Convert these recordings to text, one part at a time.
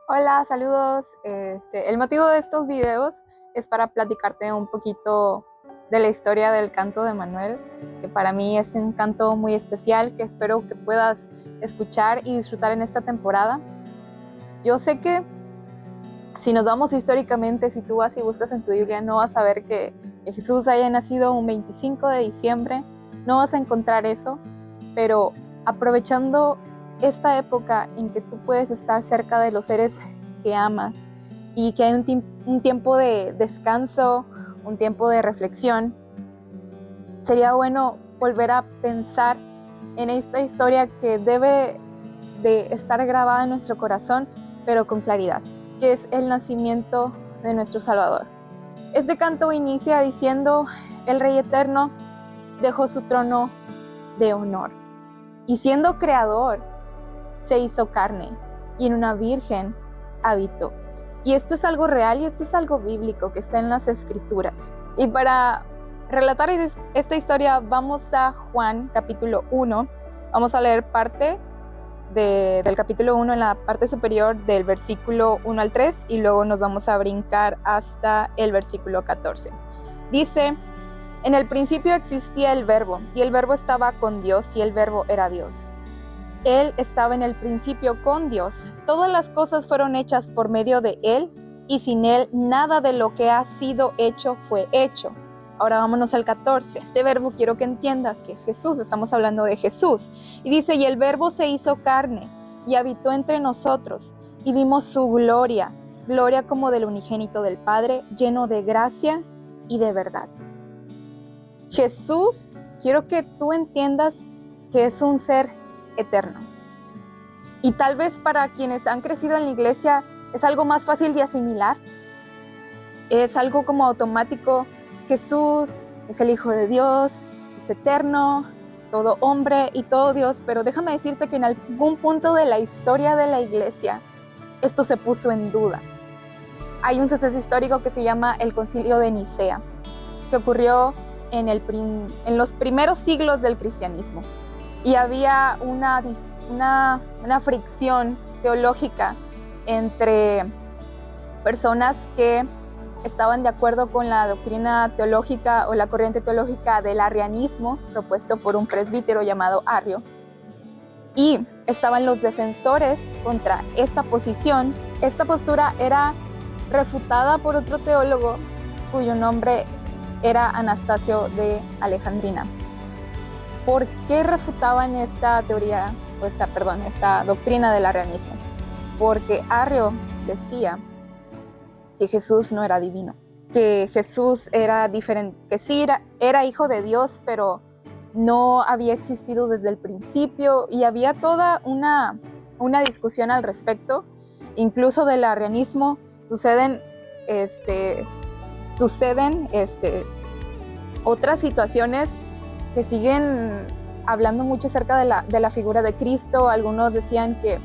Hola, saludos. El motivo de estos videos es para platicarte un poquito de la historia del canto de Manuel, que para mí es un canto muy especial que espero que puedas escuchar y disfrutar en esta temporada. Yo sé que si nos vamos históricamente, si tú vas y buscas en tu Biblia, no vas a ver que Jesús haya nacido un 25 de diciembre, no vas a encontrar eso, pero aprovechando esta época en que tú puedes estar cerca de los seres que amas y que hay un tiempo de descanso, un tiempo de reflexión, sería bueno volver a pensar en esta historia que debe de estar grabada en nuestro corazón, pero con claridad, que es el nacimiento de nuestro Salvador. Este canto inicia diciendo: el Rey Eterno dejó su trono de honor y siendo creador se hizo carne y en una virgen habitó. Y esto es algo real y esto es algo bíblico que está en las Escrituras. Y para relatar esta historia vamos a Juan capítulo 1. Vamos a leer parte del capítulo 1 en la parte superior del versículo 1 al 3 y luego nos vamos a brincar hasta el versículo 14. Dice: en el principio existía el Verbo, y el Verbo estaba con Dios, y el Verbo era Dios. Él estaba en el principio con Dios. Todas las cosas fueron hechas por medio de Él, y sin Él nada de lo que ha sido hecho fue hecho. Ahora vámonos al 14. Este verbo quiero que entiendas que es Jesús, estamos hablando de Jesús. Y dice: y el Verbo se hizo carne, y habitó entre nosotros, y vimos su gloria, gloria como del unigénito del Padre, lleno de gracia y de verdad. Jesús, quiero que tú entiendas que es un ser eterno. Y tal vez para quienes han crecido en la iglesia es algo más fácil de asimilar. Es algo como automático. Jesús es el Hijo de Dios, es eterno, todo hombre y todo Dios. Pero déjame decirte que en algún punto de la historia de la iglesia esto se puso en duda. Hay un suceso histórico que se llama el Concilio de Nicea, que ocurrió en los primeros siglos del cristianismo. Y había una fricción teológica entre personas que estaban de acuerdo con la doctrina teológica o la corriente teológica del arrianismo propuesto por un presbítero llamado Arrio, y estaban los defensores contra esta posición. Esta postura era refutada por otro teólogo cuyo nombre era Anastasio de Alejandrina. ¿Por qué refutaban esta teoría, esta doctrina del arrianismo? Porque Arrio decía que Jesús no era divino, que Jesús era diferente, que sí era hijo de Dios, pero no había existido desde el principio, y había toda una discusión al respecto. Incluso del arrianismo suceden otras situaciones que siguen hablando mucho acerca de la figura de Cristo. Algunos decían que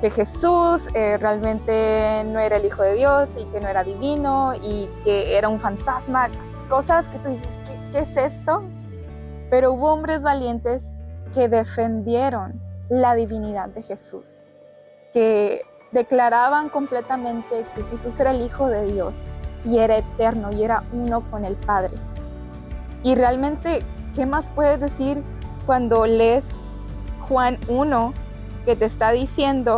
Jesús realmente no era el Hijo de Dios y que no era divino y que era un fantasma, cosas que tú dices, ¿qué es esto? Pero hubo hombres valientes que defendieron la divinidad de Jesús, que declaraban completamente que Jesús era el Hijo de Dios y era eterno y era uno con el Padre. Y realmente, ¿qué más puedes decir cuando lees Juan 1, que te está diciendo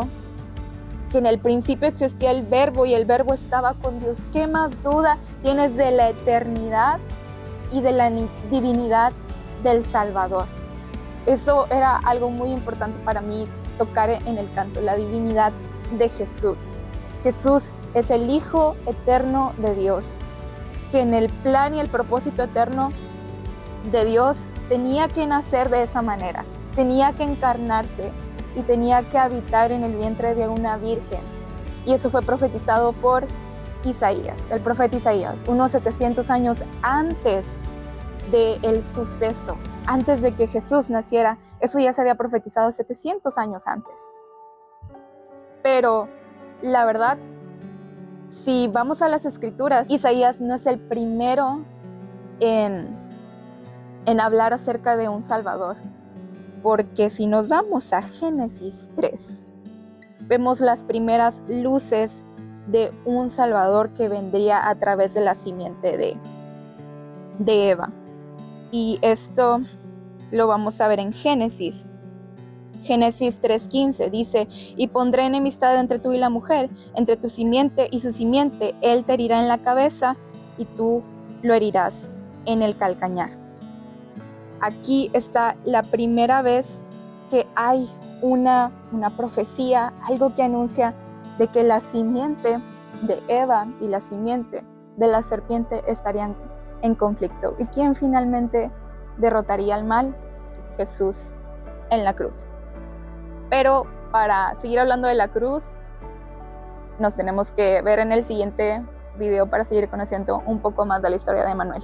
que en el principio existía el Verbo y el Verbo estaba con Dios? ¿Qué más duda tienes de la eternidad y de la divinidad del Salvador? Eso era algo muy importante para mí tocar en el canto, la divinidad de Jesús. Jesús es el Hijo eterno de Dios, que en el plan y el propósito eterno de Dios tenía que nacer de esa manera, tenía que encarnarse y tenía que habitar en el vientre de una virgen. Y eso fue profetizado por Isaías, el profeta Isaías, unos 700 años antes del suceso, antes de que Jesús naciera. Eso ya se había profetizado 700 años antes. Pero la verdad, si vamos a las Escrituras, Isaías no es el primero en hablar acerca de un Salvador, porque si nos vamos a Génesis 3, vemos las primeras luces de un Salvador que vendría a través de la simiente de Eva. Y esto lo vamos a ver en Génesis. Génesis 3:15 dice: y pondré enemistad entre tú y la mujer, entre tu simiente y su simiente. Él te herirá en la cabeza y tú lo herirás en el calcañar. Aquí está la primera vez que hay una profecía, algo que anuncia de que la simiente de Eva y la simiente de la serpiente estarían en conflicto. ¿Y quién finalmente derrotaría al mal? Jesús en la cruz. Pero para seguir hablando de la cruz, nos tenemos que ver en el siguiente video para seguir conociendo un poco más de la historia de Manuel.